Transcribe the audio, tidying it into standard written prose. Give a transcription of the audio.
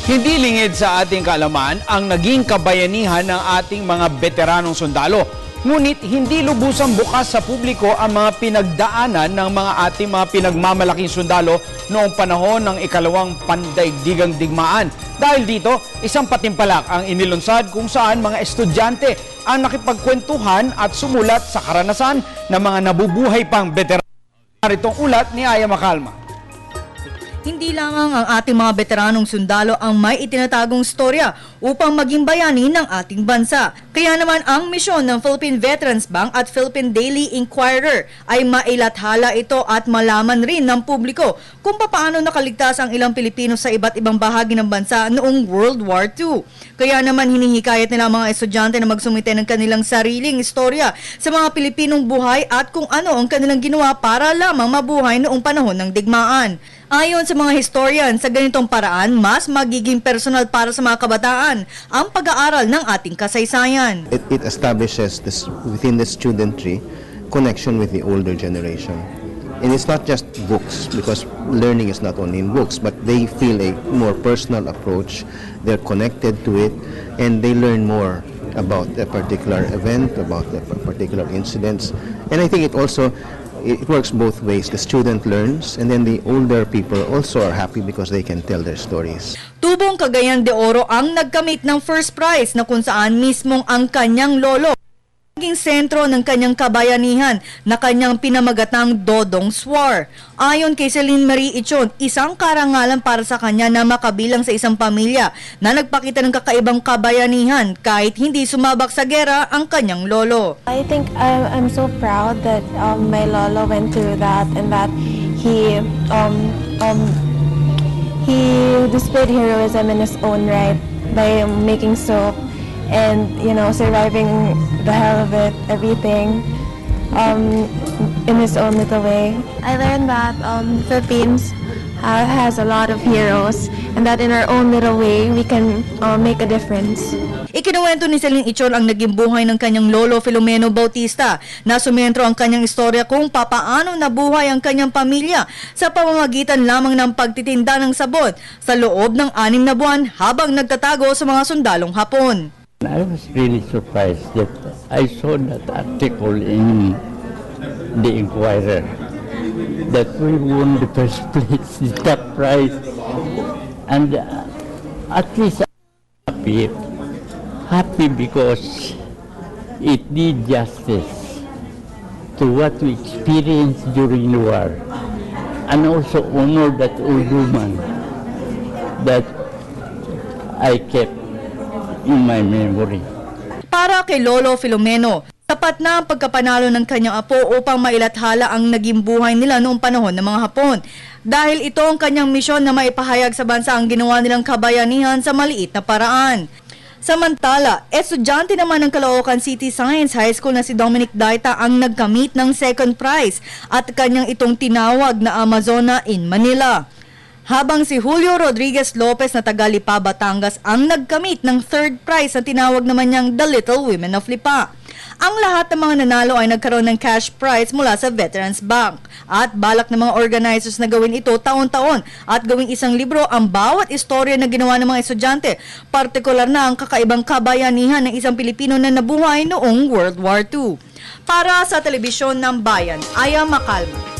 Hindi lingid sa ating kaalaman ang naging kabayanihan ng ating mga veteranong sundalo. Ngunit hindi lubusang bukas sa publiko ang mga pinagdaanan ng mga ating mga pinagmamalaking sundalo noong panahon ng ikalawang pandaigdigang digmaan. Dahil dito, isang patimpalak ang inilunsad kung saan mga estudyante ang nakipagkwentuhan at sumulat sa karanasan ng mga nabubuhay pang veterano. Naritong ulat ni Aya Macalma. Hindi lamang ang ating mga veteranong sundalo ang may itinatagong storya upang maging bayani ng ating bansa. Kaya naman ang misyon ng Philippine Veterans Bank at Philippine Daily Inquirer ay mailathala ito at malaman rin ng publiko kung paano nakaligtas ang ilang Pilipino sa iba't ibang bahagi ng bansa noong World War II. Kaya naman hinihikayat nila ang mga estudyante na magsumite ng kanilang sariling istorya sa mga Pilipinong buhay at kung ano ang kanilang ginawa para lamang mabuhay noong panahon ng digmaan. Ayon sa mga historian, sa ganitong paraan, mas magiging personal para sa mga kabataan ang pag-aaral ng ating kasaysayan. It establishes this, within the studentry connection with the older generation. And it's not just books, because learning is not only in books, but they feel a more personal approach. They're connected to it, and they learn more about a particular event, about a particular incidents. And I think it works both ways. The student learns, and then the older people also are happy because they can tell their stories. Tubong Cagayan de Oro ang nagkamit ng first prize na kung saan mismong ang kanyang lolo naging sentro ng kanyang kabayanihan na kanyang pinamagatang Dodong Swar. Ayon kay Celine Marie Ichon, isang karangalan para sa kanya na makabilang sa isang pamilya na nagpakita ng kakaibang kabayanihan kahit hindi sumabak sa gera ang kanyang lolo. I think I'm so proud that my lolo went through that and that he displayed heroism in his own right by making soap and surviving the hell of it, everything in his own little way. I learned that Philippines has a lot of heroes and that in our own little way we can make a difference. Ikinuwento ni Celine Ichon ang naging buhay ng kanyang lolo Filomeno Bautista na sumentro ang kanyang istorya kung papaano nabuhay ang kanyang pamilya sa pamamagitan lamang ng pagtitinda ng sabon sa loob ng 6 na buwan habang nagtatago sa mga sundalong Hapon. I was really surprised that I saw that article in the Inquirer that we won the first place, the top prize, and at least I'm happy because it did justice to what we experienced during the war, and also honor that old woman that I kept in my memory. Para kay Lolo Filomeno, sapat na ang pagkapanalo ng kanyang apo upang mailathala ang naging buhay nila noong panahon ng mga Hapon. Dahil ito ang kanyang misyon na maipahayag sa bansa ang ginawa nilang kabayanihan sa maliit na paraan. Samantala, estudyante naman ng Caloocan City Science High School na si Dominic Daita ang nagkamit ng second prize at kanyang itong tinawag na Amazona in Manila. Habang si Julio Rodriguez Lopez na taga Lipa, Batangas ang nagkamit ng third prize na tinawag naman niyang The Little Women of Lipa. Ang lahat ng mga nanalo ay nagkaroon ng cash prize mula sa Veterans Bank at balak ng mga organizers na gawin ito taon-taon at gawing isang libro ang bawat istorya na ginawa ng mga estudyante, partikular na ang kakaibang kabayanihan ng isang Pilipino na nabuhay noong World War II. Para sa Telebisyon ng Bayan, Aya Macalma.